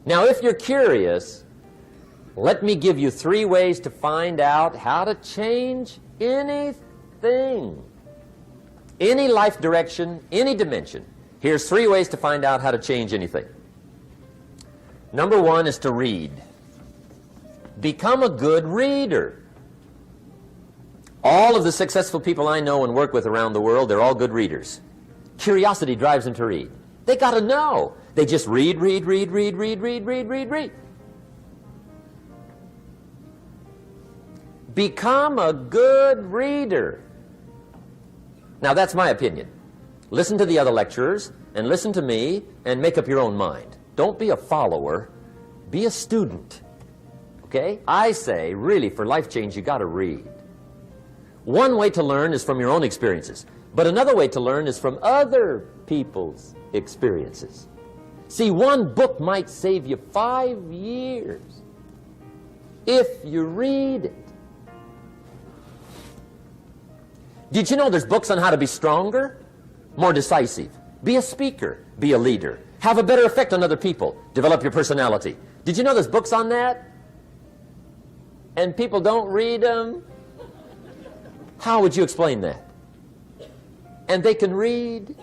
Now, if you're curious, let me give you 3 ways to find out how to change anything. Any life direction, any dimension. Here's 3 ways to find out how to change anything. Number 1 is to read. Become a good reader. All of the successful people I know and work with around the world, they're all good readers. Curiosity drives them to read. They got to know. They just read. Become a good reader. Now, that's my opinion. Listen to the other lecturers and listen to me and make up your own mind. Don't be a follower. Be a student. Okay? I say, really, for life change, you got to read. One way to learn is from your own experiences, but another way to learn is from other people's experiences. See, one book might save you 5 years if you read it. Did you know there's books on how to be stronger, more decisive, be a speaker, be a leader, have a better effect on other people, develop your personality? Did you know there's books on that? And people don't read them? How would you explain that? And they can read.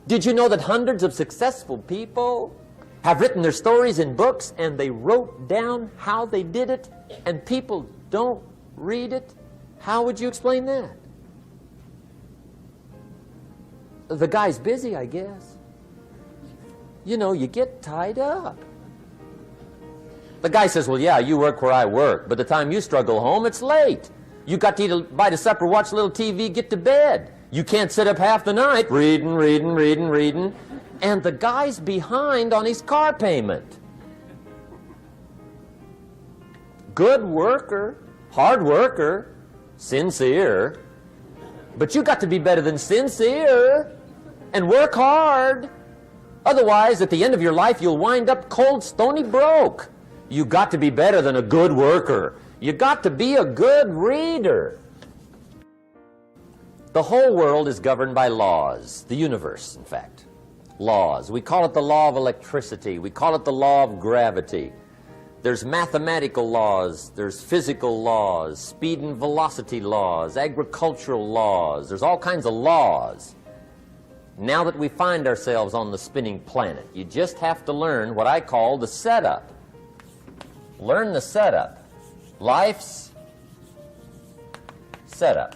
Did you know that hundreds of successful people have written their stories in books and they wrote down how they did it and people don't read it? How would you explain that? The guy's busy, I guess. You know, you get tied up. The guy says, well, yeah, you work where I work, but the time you struggle home, it's late. You got to eat a bite of supper, watch a little TV, get to bed. You can't sit up half the night reading. And the guy's behind on his car payment. Good worker, hard worker, sincere. But you got to be better than sincere and work hard. Otherwise, at the end of your life, you'll wind up cold, stony broke. You got to be better than a good worker. You got to be a good reader. The whole world is governed by laws. The universe, in fact. Laws. We call it the law of electricity. We call it the law of gravity. There's mathematical laws. There's physical laws. Speed and velocity laws. Agricultural laws. There's all kinds of laws. Now that we find ourselves on the spinning planet, you just have to learn what I call the setup. Learn the setup. Life's setup.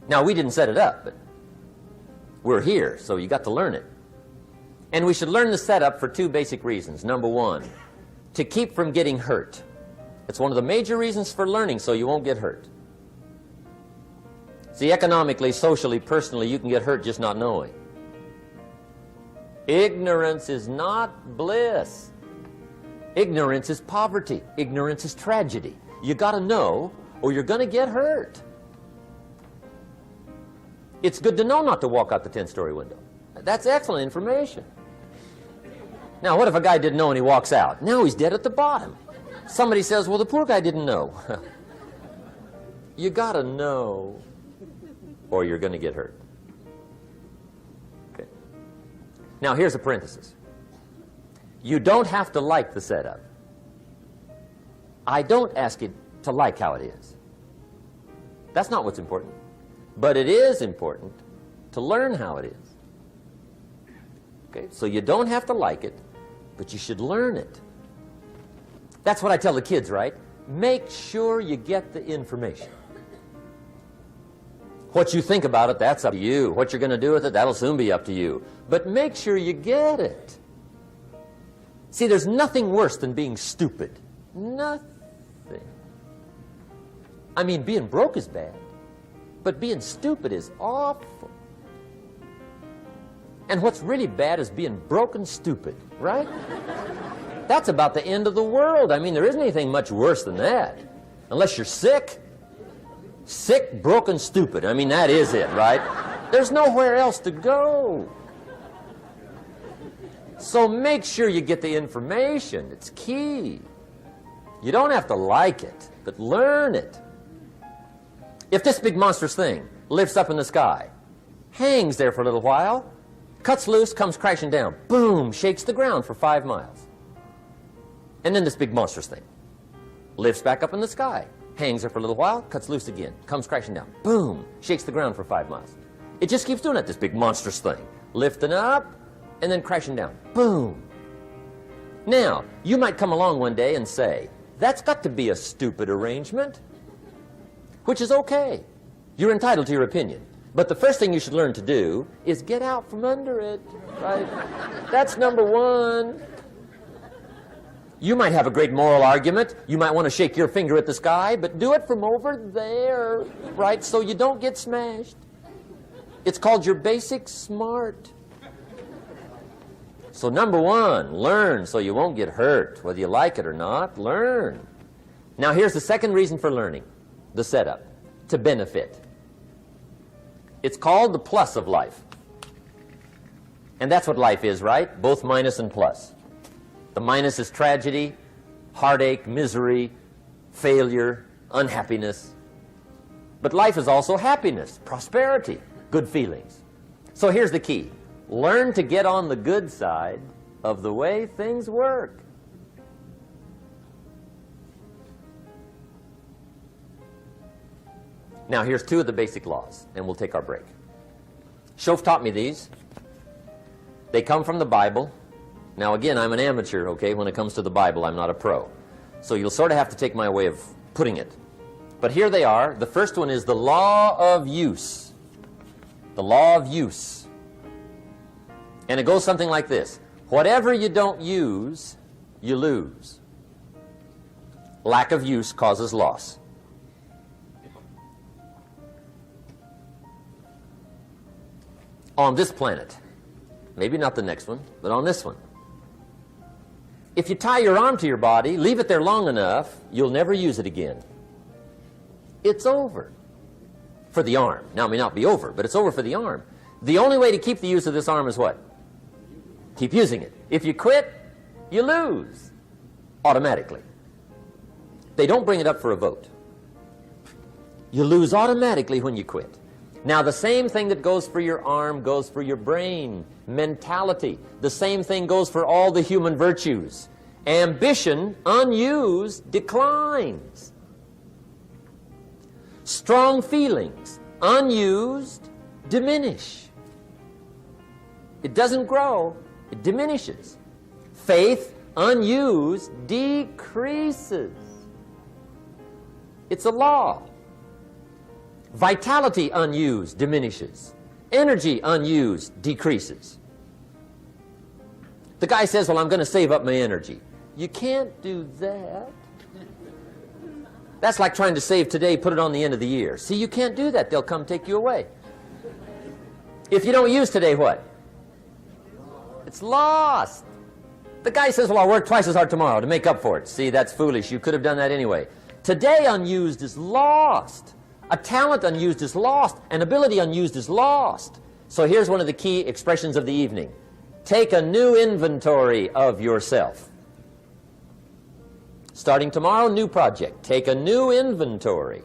Now, we didn't set it up, but we're here, so you got to learn it. And we should learn the setup for 2 basic reasons. Number 1, to keep from getting hurt. It's one of the major reasons for learning, so you won't get hurt. See, economically, socially, personally, you can get hurt just not knowing. Ignorance is not bliss. Ignorance is poverty. Ignorance is tragedy. You got to know, or you're going to get hurt. It's good to know not to walk out the 10-story window. That's excellent information. Now, what if a guy didn't know and he walks out? Now he's dead at the bottom. Somebody says, well, the poor guy didn't know. You got to know, or you're going to get hurt. Okay. Now, here's a parenthesis. You don't have to like the setup. I don't ask you to like how it is. That's not what's important. But it is important to learn how it is. Okay? So you don't have to like it, but you should learn it. That's what I tell the kids, right? Make sure you get the information. What you think about it, that's up to you. What you're going to do with it, that'll soon be up to you. But make sure you get it. See, there's nothing worse than being stupid. Nothing. I mean, being broke is bad, but being stupid is awful. And what's really bad is being broken stupid, right? That's about the end of the world. I mean, there isn't anything much worse than that. Unless you're sick. Sick, broken, stupid. I mean, that is it, right? There's nowhere else to go. So make sure you get the information. It's key. You don't have to like it, but learn it. If this big monstrous thing lifts up in the sky, hangs there for a little while, cuts loose, comes crashing down. Boom, shakes the ground for 5 miles. And then this big monstrous thing lifts back up in the sky, hangs there for a little while, cuts loose again, comes crashing down. Boom, shakes the ground for 5 miles. It just keeps doing that, this big monstrous thing. Lifting up and then crashing down. Boom. Now, you might come along one day and say, that's got to be a stupid arrangement, which is okay. You're entitled to your opinion. But the first thing you should learn to do is get out from under it, right? That's number one. You might have a great moral argument. You might want to shake your finger at the sky, but do it from over there, right, so you don't get smashed. It's called your basic smart. So number one, learn so you won't get hurt, whether you like it or not. Learn. Now here's the second reason for learning, the setup, to benefit. It's called the plus of life. And that's what life is, right? Both minus and plus. The minus is tragedy, heartache, misery, failure, unhappiness. But life is also happiness, prosperity, good feelings. So here's the key. Learn to get on the good side of the way things work. Now here's 2 of the basic laws, and we'll take our break. Shof taught me these. They come from the Bible. Now again, I'm an amateur, okay, when it comes to the Bible. I'm not a pro. So you'll sort of have to take my way of putting it. But here they are. The first one is the law of use. The law of use. And it goes something like this. Whatever you don't use, you lose. Lack of use causes loss. On this planet, maybe not the next one, but on this one, if you tie your arm to your body, leave it there long enough, you'll never use it again. It's over for the arm. Now, it may not be over, but it's over for the arm. The only way to keep the use of this arm is what? Keep using it. If you quit, you lose automatically. They don't bring it up for a vote. You lose automatically when you quit. Now, the same thing that goes for your arm goes for your brain, mentality. The same thing goes for all the human virtues. Ambition, unused, declines. Strong feelings, unused, diminish. It doesn't grow, it diminishes. Faith, unused, decreases. It's a law. Vitality, unused, diminishes. Energy, unused, decreases. The guy says, well, I'm going to save up my energy. You can't do that. That's like trying to save today, put it on the end of the year. See, you can't do that. They'll come take you away. If you don't use today, what? It's lost. The guy says, well, I'll work twice as hard tomorrow to make up for it. See, that's foolish. You could have done that anyway. Today unused is lost. A talent unused is lost. An ability unused is lost. So here's one of the key expressions of the evening. Take a new inventory of yourself. Starting tomorrow, new project. Take a new inventory.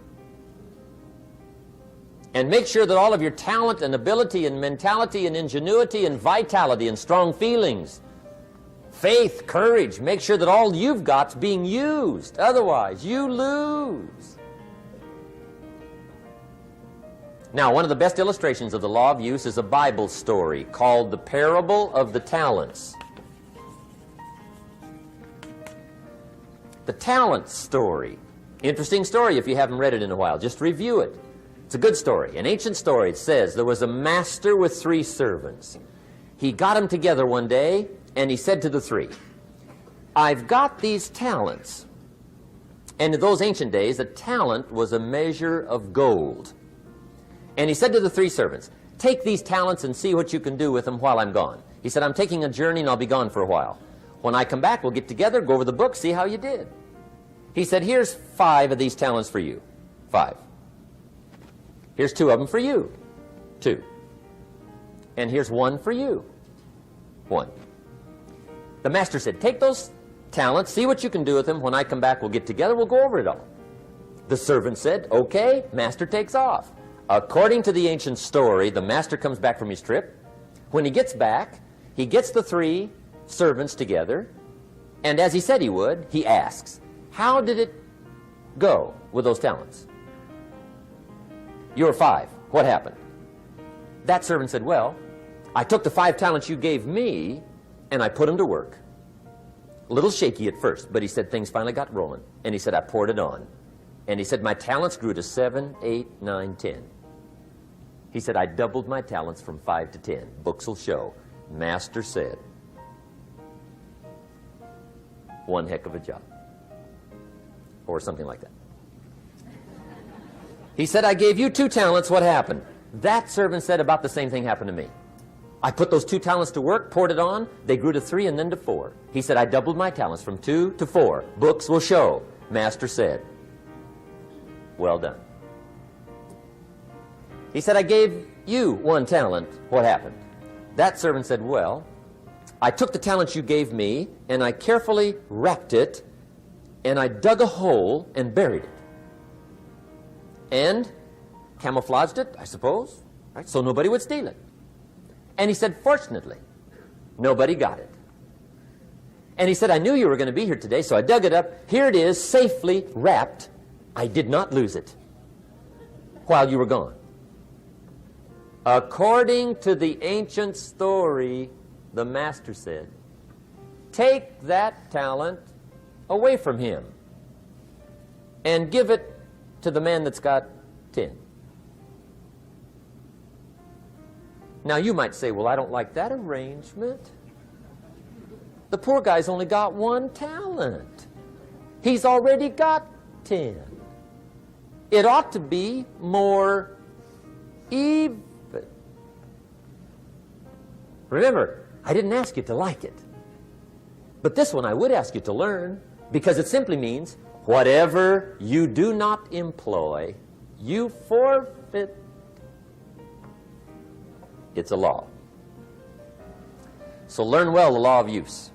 And make sure that all of your talent and ability and mentality and ingenuity and vitality and strong feelings, faith, courage, make sure that all you've got's being used. Otherwise, you lose. Now, one of the best illustrations of the law of use is a Bible story called the Parable of the Talents. The talent story. Interesting story if you haven't read it in a while. Just review it. It's a good story. An ancient story. It says there was a master with 3 servants. He got them together one day and he said to the 3, I've got these talents. And in those ancient days, a talent was a measure of gold. And he said to the 3 servants, take these talents and see what you can do with them while I'm gone. He said, I'm taking a journey and I'll be gone for a while. When I come back, we'll get together, go over the book, see how you did. He said, here's 5 of these talents for you. 5. Here's 2 of them for you. 2. And here's 1 for you. 1. The master said, take those talents, see what you can do with them. When I come back, we'll get together, we'll go over it all. The servant said, okay, master takes off. According to the ancient story, the master comes back from his trip. When he gets back, he gets the 3 servants together, and as he said he would, he asks, how did it go with those talents? You were 5. What happened? That servant said, well, I took the 5 talents you gave me, and I put them to work. A little shaky at first, but he said things finally got rolling. And he said, I poured it on. And he said, my talents grew to 7, 8, 9, 10. He said, I doubled my talents from 5 to 10. Books will show. Master said, one heck of a job. Or something like that. He said, I gave you 2 talents. What happened? That servant said about the same thing happened to me. I put those 2 talents to work, poured it on. They grew to 3 and then to 4. He said, I doubled my talents from 2 to 4. Books will show. Master said, well done. He said, I gave you 1 talent. What happened? That servant said, well, I took the talents you gave me, and I carefully wrapped it, and I dug a hole and buried it. And camouflaged it, I suppose, right? So nobody would steal it. And he said, fortunately, nobody got it. And he said, I knew you were going to be here today, so I dug it up. Here it is, safely wrapped. I did not lose it while you were gone. According to the ancient story, the master said, take that talent away from him and give it to the man that's got 10. Now you might say, well, I don't like that arrangement. The poor guy's only got 1 talent. He's already got 10. It ought to be more even. Remember, I didn't ask you to like it. But this one I would ask you to learn, because it simply means whatever you do not employ, you forfeit. It's a law. So learn well the law of use.